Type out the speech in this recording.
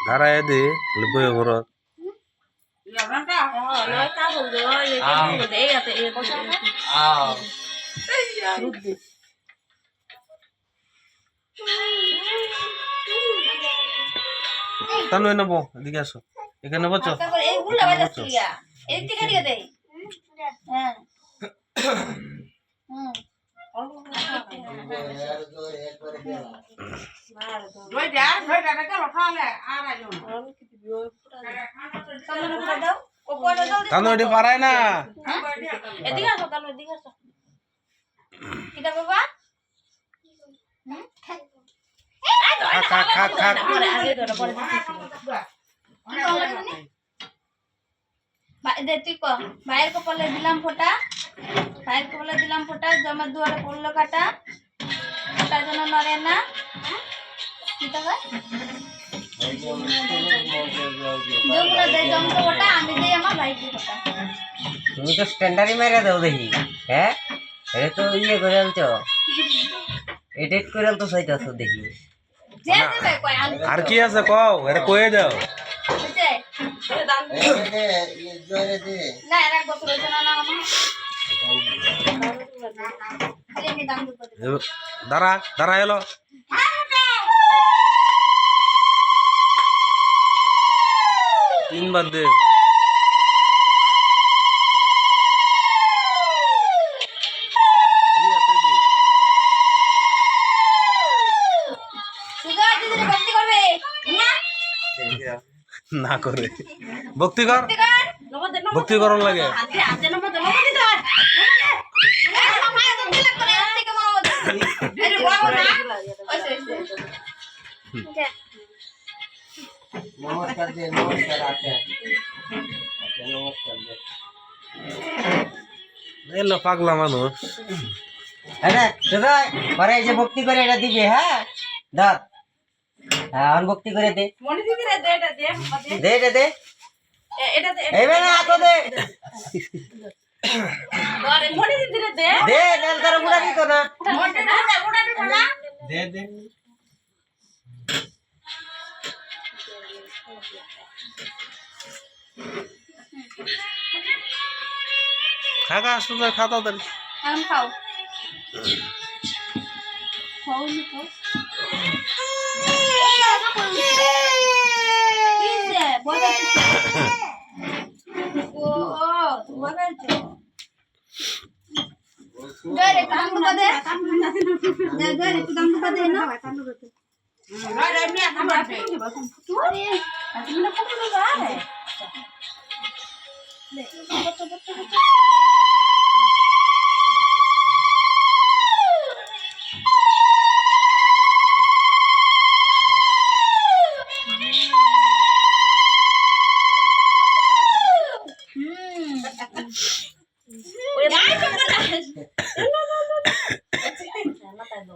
ধারায় দে বই ঘরত তানু নেবো এদিকে আসো এখানে বসো তানু এটি পারায় না এদিকে আসো তাহলে এদিকে আসো কিটা বাবা খা খা খা খা পরে আগে ধরো পরে দে তুই কো ভাইয়ের কপালে দিলাম ফোঁটা ভাইয়ের কপালে দিলাম ফোঁটা জমের দুয়ারে পড়লো কাটা ফোঁটা যেন নড়ে না কিটা কয় যমুনা দেয় জমকে ফোঁটা আমি দেই আমার ভাইকে ফোঁটা তুমি তো স্ট্যান্ডার্ডই মেরে দাও দেখি হ্যাঁ এটা তো ইয়ে করে আনছো এডিট করে আনতো চাইতেছো দেখি যে দেবে কয় আমি আর কি আছে কও এর কয়ে দাও বুঝছে না এর এক বছর হইছে না না আমার খালি আমি দাম দিব দাঁড়া দাঁড়া এলো তিনবার দে সুজা দিদি ভক্তি করবে না করে ভক্তি কর ভক্তি করন লাগে নমস্কার দে নমস্কার আছে নমস্কার দে এলো পাগলা মানুষ হ্যাঁ দাদা পরে এই যে ভক্তি করে এটা দিবে হ্যাঁ দাঁত হ্যাঁ আর ভক্তি করে দে মনে দিদি রে দে এটা দে দে এটা দে এটা দে এইবে না তো দে আরে মনে দিদি রে দে দে নেল তার মুড়া দিত না মনে না ওটা দিত না দে দে খাগা সুন্দর খাতা দেন আম খাও খাও নি খাও কিসে বলে ও বলে জয় কাম দে জয় কাম দে না আরে আমি কাম আছে আরে তুমি না কত লোক আরে ले बच्चा बच्चा बच्चा ओए भाई तो ना ना ना ना